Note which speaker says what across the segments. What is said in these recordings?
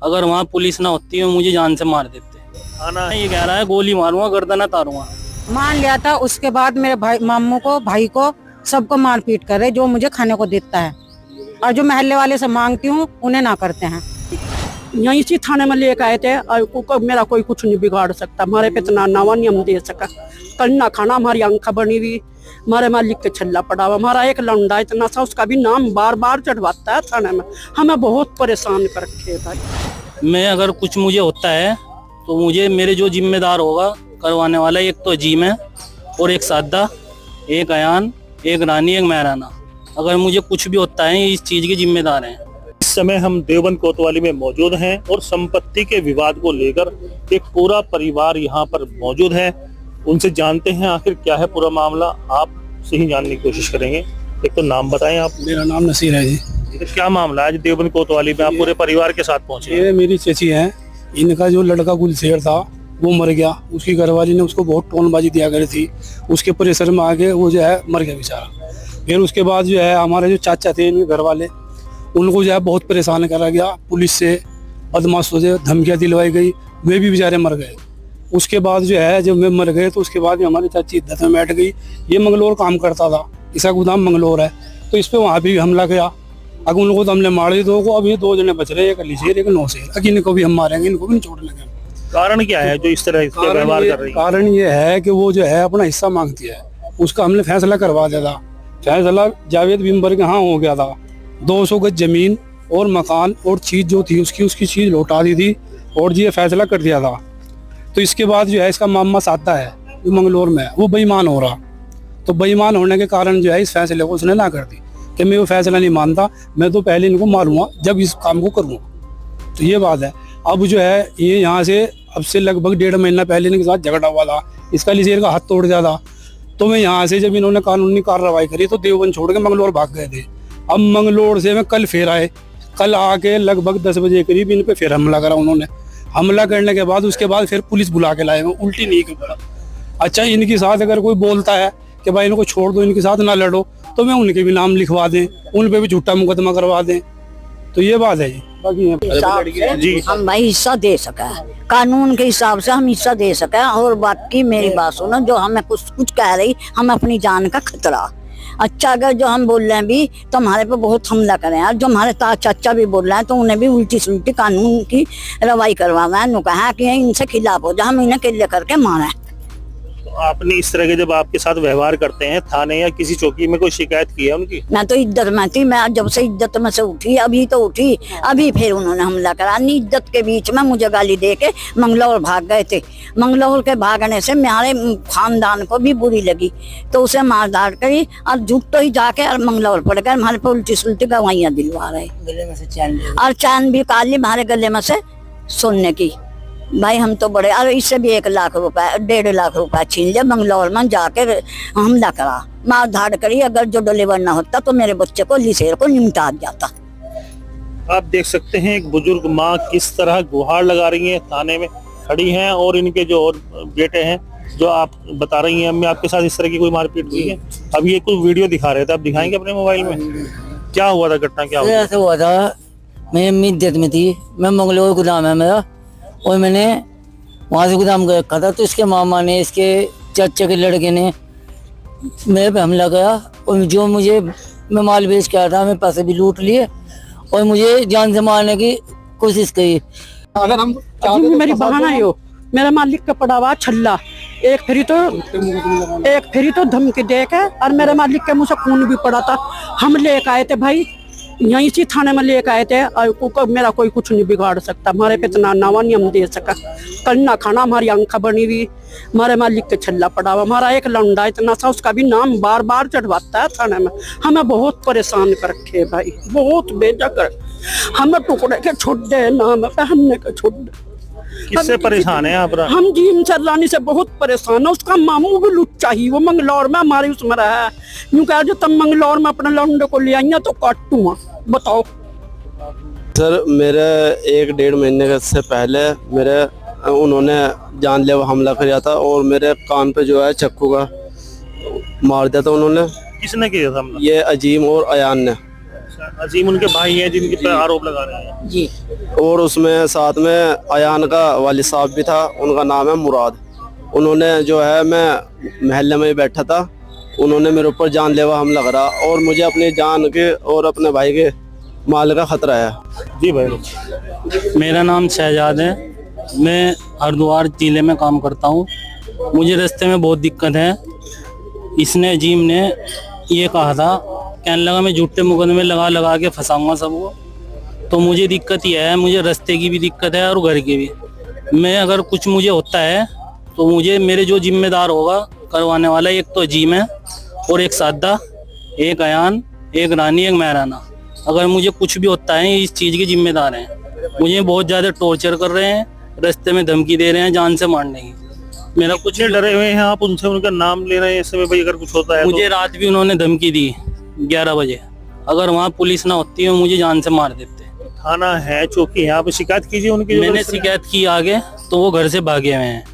Speaker 1: अगर वहाँ पुलिस ना होती है मुझे जान से मार देते।
Speaker 2: खाना
Speaker 1: ये कह रहा है गोली मारूंगा गर्दन तारूंगा।
Speaker 3: मान लिया था, उसके बाद मेरे भाई मामू को भाई को सबको मारपीट कर रहे, जो मुझे खाने को देता है, और जो महल्ले वाले से मांगती हूँ उन्हें ना करते हैं।
Speaker 4: यहीं से थाने में लेकर आए थे और मेरा कोई कुछ नहीं बिगाड़ सकता। हमारे पे इतना नावा नहीं हम दे सका, कल ना खाना हमारी आंखा बनी हुई, हमारे मालिक के छल्ला पड़ा हुआ। हमारा एक लौंडा इतना सा, उसका भी नाम बार बार चढ़वाता है थाने में, हमें बहुत परेशान कर रखे है भाई।
Speaker 1: मैं अगर कुछ मुझे होता है तो मुझे मेरे जो जिम्मेदार होगा करवाने वाला, एक तो अजीम है और एक सादा, एक अयान, एक रानी, एक महराना। अगर मुझे कुछ भी होता है इस चीज के जिम्मेदार हैं।
Speaker 2: इस समय हम देवबंद कोतवाली में मौजूद हैं और संपत्ति के विवाद को लेकर एक पूरा परिवार यहाँ पर मौजूद है। उनसे जानते हैं आखिर क्या है पूरा मामला, आप से ही जानने की कोशिश करेंगे। एक तो नाम बताएं आप।
Speaker 5: मेरा नाम नसीर है जी।
Speaker 2: तो क्या मामला है आज देवबंद कोतवाली में आप पूरे परिवार के साथ पहुंचे?
Speaker 5: ये मेरी चेची है, इनका जो लड़का गुलशेर था वो मर गया। उसकी घरवाली ने उसको बहुत टोनबाजी दिया करी थी, उसके प्रेशर में आके वो जो है मर गया बेचारा। फिर उसके बाद जो है हमारे जो चाचा थे इनके घर वाले, उनको जो है बहुत परेशान करा गया, पुलिस से बदमाशों से धमकियाँ दिलवाई गई, वे भी बेचारे मर गए। उसके बाद जो है जब वे मर गए तो उसके बाद हमारी चाची इद्दत में बैठ गई। ये मंगलोर काम करता था, इसका गोदाम मंगलोर है, तो इस पर वहाँ भी हमला किया। अगर उनको तो हमने मारे दो को, अब ये 2 जने बच रहे, एक अलीशेर एक नौशेर। अगर इनको भी हम मारेंगे, इनको भी नहीं छोड़ लगे।
Speaker 2: कारण क्या है जो इस तरह इसके व्यवहार कर रही है?
Speaker 5: कारण ये है कि वो जो है अपना हिस्सा मांगती है, उसका हमने फैसला करवा दिया था। फैसला जावेद बिम्बर के यहाँ हो गया था। 200 गज जमीन और मकान और चीज जो थी उसकी चीज लौटा दी थी और ये फैसला कर दिया था। तो इसके बाद जो है इसका मामा सादा है जो मंगलोर में है, वो बेईमान हो रहा। तो बेईमान होने के कारण जो है इस फैसले को उसने ना कर दी कि मैं वो फैसला नहीं मानता, मैं तो पहले इनको मारूंगा जब इस काम को करूँगा। तो ये बात है। अब जो है ये यहाँ से अब से लगभग 1.5 महीना पहले इनके साथ झगड़ा हुआ था, इसका लीजेर का हाथ तोड़ दिया था। तो मैं यहाँ से जब इन्होंने कानूनी कार्रवाई करी तो देवबंद छोड़ के मंगलोर भाग गए थे। अब मंगलोर से मैं कल फिर आए, कल आके लगभग 10 बजे करीब इन पे फिर हमला करा उन्होंने। हमला करने के बाद उसके बाद फिर पुलिस बुला के लाए, उल्टी नहीं के बोला। अच्छा, इनके साथ अगर कोई बोलता है कि भाई इनको छोड़ दो, इनके साथ ना लड़ो, तो मैं उनके भी नाम लिखवा दें, उन पे भी झूठा मुकदमा करवा दें। तो ये बात है जी। बाकी
Speaker 2: जी
Speaker 6: हम भाई हिस्सा दे सके, कानून के हिसाब से हम हिस्सा दे सके। और बाकी मेरी बात सुनो, जो हमें कुछ कह रही, हम अपनी जान का खतरा। अच्छा, अगर जो हम बोल रहे हैं भी तो हमारे पे बहुत हमला करें, और जो हमारे चाचा भी बोल रहे हैं तो उन्हें भी उल्टी सुल्टी कानून की रवाई करवाना है। कहा कि इनसे खिलाफ हो जाए, हम इन्हें किले करके मारे।
Speaker 2: तो आपने इस तरह के जब आपके साथ व्यवहार करते हैं थाने या किसी चौकी में कोई शिकायत की है उनकी?
Speaker 6: मैं तो इज्जत में थी, मैं जब से इज्जत में से उठी, अभी तो उठी, अभी फिर उन्होंने हमला करा। इज्जत के बीच में मुझे गाली दे के मंगलौर भाग गए थे। मंगलौर के भागने से मेरे खानदान को भी बुरी लगी, तो उसे मार धाड़ करी और झूठ तो ही जाके और मंगलौर पड़ गए। हमारे पे उल्टी सुल्टी गवाइयाँ दिलवा रहे,
Speaker 3: गले में से चैन
Speaker 6: और चैन भी काली हमारे गले में से सोने की। भाई हम तो बड़े, और इससे भी 1 लाख रुपए 1.5 लाख रुपए छीन लिया। मंगलौर में जाके हमला करा, मार धाड़ करी। अगर जो डिलीवर ना होता तो मेरे बच्चे को लीसेर को निमटा जाता।
Speaker 2: आप देख सकते हैं एक बुजुर्ग माँ किस तरह गुहार लगा रही है, थाने में खड़ी हैं, और इनके जो और बेटे हैं जो आप बता रही हैं, अम्मी आपके साथ इस तरह की कोई मारपीट हुई है? अब ये कोई वीडियो दिखा रहे थे, आप दिखाएंगे अपने मोबाइल में? क्या हुआ था, घटना क्या हुआ?
Speaker 7: ऐसा हुआ था, मैं अम्मी इद्दत में थी, मैं मंगलोर गोदाम है मेरा, और मैंने वहाँ से गोदाम कर रखा था। तो इसके मामा ने, इसके चाचा के लड़के ने मेरे पे हमला किया, और जो मैं माल बेच के आया था, मेरे पैसे भी लूट लिए और मुझे जान से मारने की कोशिश करी।
Speaker 5: अगर हम
Speaker 4: मेरी बहाना है, मेरा मालिक का पड़ा हुआ छल्ला, एक फिरी तो धमकी दे के, और मेरे मालिक के मुँह से खून भी पड़ा था। हम लेके आए थे भाई, यहीं से थाने में लेके आए थे, और मेरा कोई कुछ नहीं बिगाड़ सकता। हमारे पे इतना नावा नहीं हम दे सका, कल ना खाना हमारी आंखा बनी हुई, हमारे मालिक के छल्ला पड़ा हुआ। हमारा एक लौंडा इतना सा, उसका भी नाम बार बार चढ़वाता है थाने में। हमें बहुत परेशान कर रखे भाई, बहुत बेजा कर। हमें टुकड़े के छुट्टे नाम पहनने के छुट्टे।
Speaker 2: किससे परेशान है आप?
Speaker 4: हम जीम चलानी से बहुत परेशान है। उसका मामू भी लुच्चा ही, वो मंगलौर में हमारी उसमें रहा है। यूँ कह जो तुम मंगलौर में अपने लौंडे को ले आई तो काटूंगा। बताओ
Speaker 8: सर, मेरे 1-1.5 महीने से पहले उन्होंने जानलेवा हमला किया था और मेरे कान पे जो है चाकू का मार दिया था उन्होंने।
Speaker 2: किसने किया था हमला?
Speaker 8: ये अजीम और अयान ने।
Speaker 2: अजीम उनके भाई हैं जिनके पर आरोप लगा रहे हैं।
Speaker 4: जी
Speaker 8: और उसमें साथ में अयान का वालिद साहब भी था, उनका नाम है मुराद। उन्होंने जो है, मैं महल्ले में ही बैठा था, उन्होंने मेरे ऊपर जानलेवा हमला करा और मुझे अपनी जान के और अपने भाई के माल का खतरा है।
Speaker 2: जी भाई,
Speaker 1: मेरा नाम शहजाद है, मैं हरिद्वार जिले में काम करता हूँ। मुझे रास्ते में बहुत दिक्कत है। इसने अजीम ने ये कहा था, कहने लगा मैं झूठे मुकदमे लगा लगा के फंसाऊंगा सबको। तो मुझे दिक्कत ये है, मुझे रास्ते की भी दिक्कत है और घर की भी। मैं अगर कुछ मुझे होता है तो मुझे मेरे जो जिम्मेदार होगा करवाने वाला, एक तो अजीम है और एक सादा, एक अयान, एक रानी, एक महराना। अगर मुझे कुछ भी होता है इस चीज़ के जिम्मेदार हैं। मुझे बहुत ज़्यादा टॉर्चर कर रहे हैं, रास्ते में धमकी दे रहे हैं जान से मारने की। मेरा कुछ
Speaker 2: कितने डरे हुए हैं आप उनसे, उनका नाम ले रहे हैं इस समय भाई, अगर कुछ होता है
Speaker 1: मुझे रात भी उन्होंने धमकी दी 11 बजे। अगर वहाँ पुलिस ना होती है मुझे जान से मार देते।
Speaker 2: थाना है, चौकी है, आप शिकायत कीजिए उनकी। जो
Speaker 1: मैंने शिकायत की आगे, तो वो घर से भागे हुए हैं।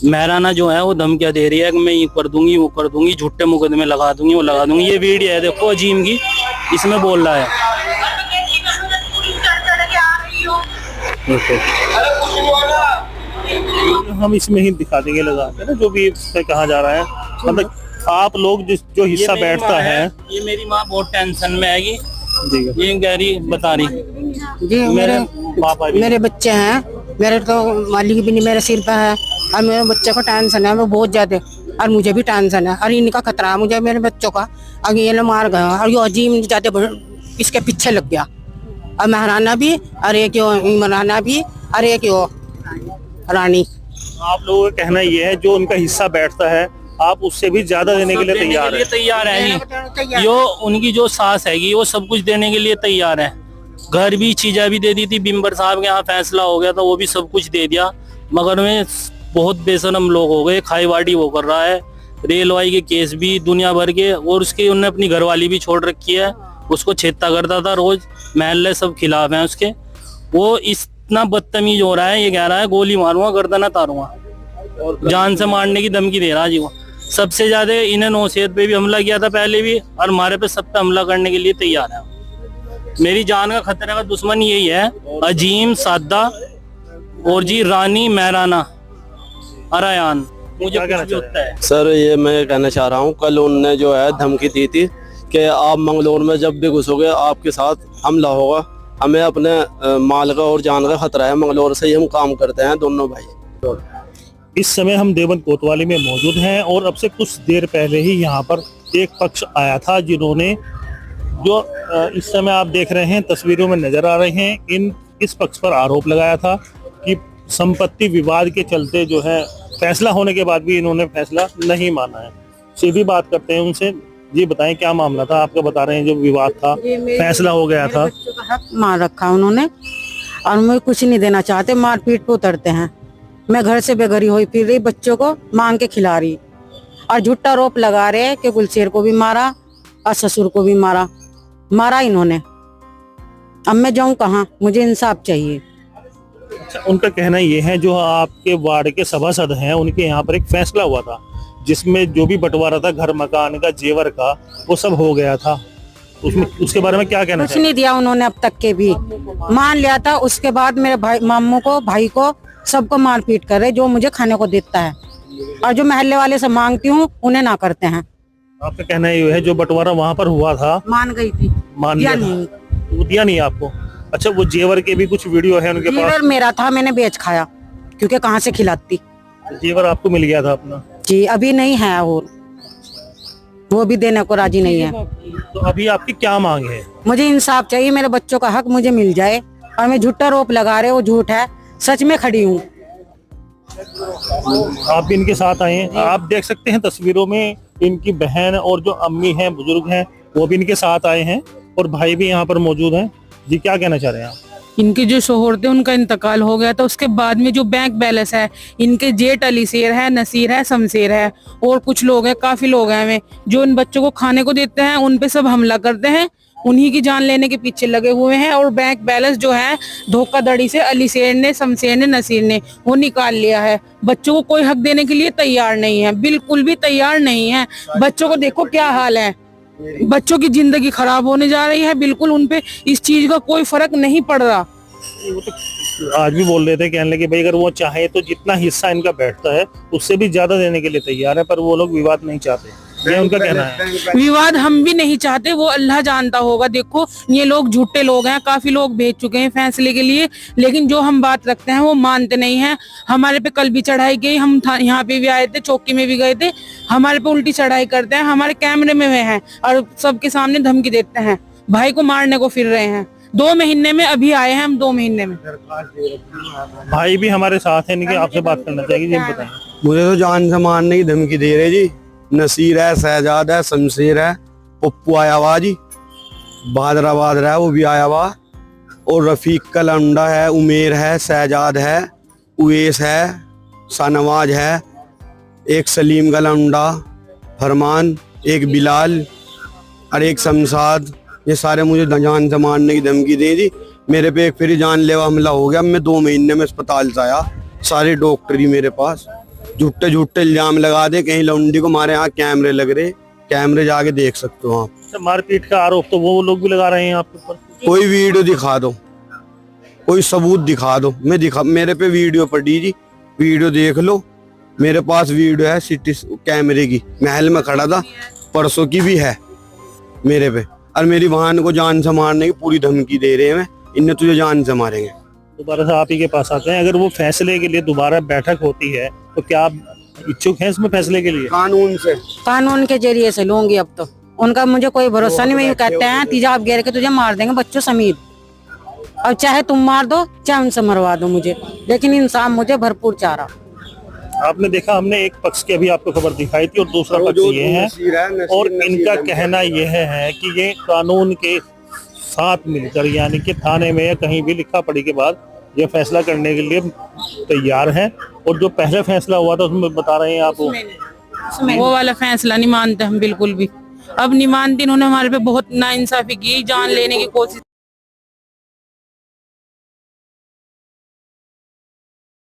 Speaker 1: महराना जो है वो धमकियां दे रही है कि मैं ये कर दूंगी, वो कर दूंगी, झूठे मुकदमे लगा दूंगी, वो लगा दूंगी। ये वीडियो है, देखो अजीम की, इसमें बोल रहा है।
Speaker 2: हम इसमें ही दिखा देंगे लगा के ना, जो भी इसमें कहा जा रहा है। मतलब आप लोग जो हिस्सा
Speaker 1: ये मेरी
Speaker 2: बैठता
Speaker 1: माँ
Speaker 2: है।
Speaker 1: ये मेरी माँ बहुत टेंशन में आएगी,
Speaker 2: जी
Speaker 1: ये गहरी बता रही।
Speaker 3: जी
Speaker 1: मेरे पापा भी,
Speaker 3: मेरे बच्चे हैं, मेरे तो मालिक भी नहीं मेरे सिर पे है, और मेरे बच्चे को टेंशन है वो बहुत ज्यादा, और मुझे भी टेंशन है, और इनका खतरा है मुझे मेरे बच्चों का। अगर ये लोग मार गए और ये अजीम ज्यादा इसके पीछे लग गया, और महराना भी, और एक इमराना भी, और एक रानी।
Speaker 2: आप लोगों का कहना ये है जो उनका हिस्सा बैठता है आप उससे भी ज्यादा देने के लिए तैयार है।
Speaker 1: तैयार है जी। यो उनकी जो सास हैगी वो सब कुछ देने के लिए तैयार है। घर भी, चीजें भी दे दी थी। बिम्बर साहब के यहाँ फैसला हो गया था, वो भी सब कुछ दे दिया। मगर में बहुत बेशरम लोग हो गए, खाईवाड़ी वो कर रहा है। रेलवाई के केस भी दुनिया भर के, और उसकी उन्होंने अपनी घरवाली भी छोड़ रखी है, उसको छेत्ता करता था रोज। महल्ले सब खिलाफ हैं उसके। वो इतना बदतमीज हो रहा है, ये कह रहा है गोली मारूंगा, गर्दन तारूंगा, जान से मारने की धमकी दे रहा जी। वो सबसे ज्यादा इन्हें नौसेहत पे भी हमला किया था पहले भी, और हमारे पे सब पे हमला करने के लिए तैयार है। मेरी जान का खतरे का दुश्मन यही है, अजीम, सादा और जी रानी, महराना, अरायान। मुझे कुछ भी होता है
Speaker 8: सर, ये मैं कहना चाह रहा हूँ, कल उनने जो है धमकी दी थी कि आप मंगलौर में जब भी घुसोगे आपके साथ हमला होगा। हमें अपने माल का और जान का खतरा है। मंगलौर से ही हम काम करते हैं दोनों भाई।
Speaker 2: इस समय हम देवबंद कोतवाली में मौजूद हैं और अब से कुछ देर पहले ही यहाँ पर एक पक्ष आया था जिन्होंने, जो इस समय आप देख रहे हैं तस्वीरों में नजर आ रहे हैं, इस पक्ष पर आरोप लगाया था कि संपत्ति विवाद के चलते जो है फैसला होने के बाद भी इन्होंने फैसला नहीं माना है। सीधी बात करते हैं उनसे। जी बताएं क्या मामला था आपका? बता रहे हैं जो विवाद था, फैसला हो गया था।
Speaker 3: बच्चों का हक मार रखा उन्होंने, और मुझे कुछ नहीं देना चाहते, मारपीट पे उतरते हैं। मैं घर से बेघरी हुई फिर रही, बच्चों को मांग के खिला रही, और झूठा आरोप लगा रहे कि गुलशेर को भी मारा और ससुर को भी मारा इन्होंने। अब मैं जाऊं कहाँ? मुझे इंसाफ चाहिए।
Speaker 2: अच्छा, उनका कहना ये है जो आपके वार्ड के सभासद हैं उनके यहाँ पर एक फैसला हुआ था जिसमें जो भी बंटवारा था घर मकान का, जेवर का, वो सब हो गया था। उसमें उसके बारे में क्या कहना
Speaker 3: कुछ नहीं दिया उन्होंने अब तक के भी, मान लिया था। उसके बाद मेरे मामू को, भाई को, सबको मारपीट कर रहे, जो मुझे खाने को देता है, और जो महल्ले वाले से मांगती हूँ उन्हें ना करते हैं।
Speaker 2: आपका कहना ये है जो बंटवारा वहाँ पर हुआ था,
Speaker 3: मान गई थी,
Speaker 2: मान
Speaker 3: दिया
Speaker 2: लिया
Speaker 3: नहीं।
Speaker 2: था, वो दिया नहीं आपको? अच्छा, वो जेवर के भी कुछ वीडियो है उनके पास?
Speaker 3: जेवर मेरा था, मैंने बेच खाया, क्योंकि कहाँ से खिलाती।
Speaker 2: जेवर आपको मिल गया था अपना?
Speaker 3: जी अभी नहीं है, और वो भी देने को राजी नहीं है।
Speaker 2: तो अभी आपकी क्या मांग है?
Speaker 3: मुझे इंसाफ चाहिए, मेरे बच्चों का हक मुझे मिल जाए। और मैं झूठा आरोप लगा रहे, वो झूठ है, सच में खड़ी हूँ।
Speaker 2: आप भी इनके साथ आए हैं। आप देख सकते हैं तस्वीरों में इनकी बहन और जो अम्मी हैं, बुजुर्ग हैं, वो भी इनके साथ आए हैं, और भाई भी यहाँ पर मौजूद हैं। जी क्या कहना चाह रहे हैं आप?
Speaker 9: इनके जो शोहर थे उनका इंतकाल हो गया था, उसके बाद में जो बैंक बैलेंस है, इनके जेठ अली शेर है, नसीर है, शमशेर है, और कुछ लोग हैं, काफी लोग हैं में जो इन बच्चों को खाने को देते हैं, उन पे सब हमला करते हैं, उन्हीं की जान लेने के पीछे लगे हुए हैं। और बैंक बैलेंस जो है धोखाधड़ी से अली शेर ने, शमशेर ने, नसीर ने वो निकाल लिया है। बच्चों को कोई हक देने के लिए तैयार नहीं है, बिल्कुल भी तैयार नहीं है। बच्चों को देखो क्या हाल है, बच्चों की जिंदगी खराब होने जा रही है। बिल्कुल उन पे इस चीज का कोई फर्क नहीं पड़ रहा।
Speaker 2: वो तो आज भी बोल रहे थे, कहने लगे भाई अगर वो चाहे तो जितना हिस्सा इनका बैठता है उससे भी ज्यादा देने के लिए तैयार है, पर वो लोग विवाद नहीं चाहते, ये उनका कहना है।
Speaker 9: विवाद हम भी नहीं चाहते, वो अल्लाह जानता होगा। देखो ये लोग झूठे लोग हैं, काफी लोग भेज चुके हैं फैसले के लिए, लेकिन जो हम बात रखते हैं वो मानते नहीं हैं। हमारे पे कल भी चढ़ाई गई, हम यहाँ पे भी आए थे, चौकी में भी गए थे, हमारे पे उल्टी चढ़ाई करते हैं, हमारे कैमरे में वे हैं और सबके सामने धमकी देते हैं, भाई को मारने को फिर रहे हैं। 2 महीने में अभी आए हैं हम, 2 महीने में।
Speaker 2: भाई भी हमारे साथ है, इनके आपसे बात करना चाहेंगे जी, बताएं।
Speaker 8: मुझे तो जान से मारने की धमकी दे रहे जी। नसीर है, शहजाद है, शमशेर है, पप्पू आया हुआ जी, बादराबाद है वो भी आया हुआ, और रफीक का लंडा है, उमेर है, शहजाद है, उवेस है, शाहनवाज है, एक सलीम का लंडा, फरमान, एक बिलाल और एक शमशाद। ये सारे मुझे जान से मारने की धमकी दी थी। मेरे पे एक फिर जानलेवा हमला हो गया। मैं 2 महीने में अस्पताल से आया, सारे डॉक्टर ही मेरे पास झूठे झूठे इल्जाम लगा दे, कहीं लौंडी को मारे, यहाँ कैमरे लग रहे, कैमरे जाके देख सकते हो आप।
Speaker 2: अच्छा, मारपीट का आरोप तो वो लोग भी लगा रहे हैं आपके ऊपर।
Speaker 8: कोई वीडियो दिखा दो, कोई सबूत दिखा दो, मैं दिखा, मेरे पे वीडियो पड़ी जी, वीडियो देख लो, मेरे पास वीडियो है सिटी कैमरे की, महल में खड़ा था, परसों की भी है मेरे पे। और मेरी बहन को जान से मारने की पूरी धमकी दे रहे हैं, इन्हें तुझे जान से मारेंगे।
Speaker 2: दोबारा से आप ही के पास आते हैं, अगर वो फैसले के लिए दोबारा बैठक होती है तो क्या आप इच्छुक हैं इसमें फैसले के लिए?
Speaker 3: कानून के जरिए से लूंगी अब तो, उनका मुझे कोई भरोसा नहीं। मैं कहते हैं तेजाब घेर के तुझे मार देंगे बच्चों समेत, और चाहे तुम मार दो चाहे उनसे मरवा दो मुझे, लेकिन इंसान मुझे भरपूर चाह रहा।
Speaker 2: आपने देखा, हमने एक पक्ष की अभी आपको खबर दिखाई थी और दूसरा पक्ष ये है, और इनका कहना यह है कि ये कानून के साथ मिलकर, यानी कि थाने में या कहीं भी लिखा पढ़ी के बाद ये फैसला करने के लिए तैयार है। और जो पहले फैसला हुआ था उसमें बता रहे हैं आप
Speaker 9: वो वाला फैसला नहीं मानते हम बिल्कुल भी, अब नहीं मानते। इन्होंने हमारे पे बहुत नाइंसाफी की, जान लेने की कोशिश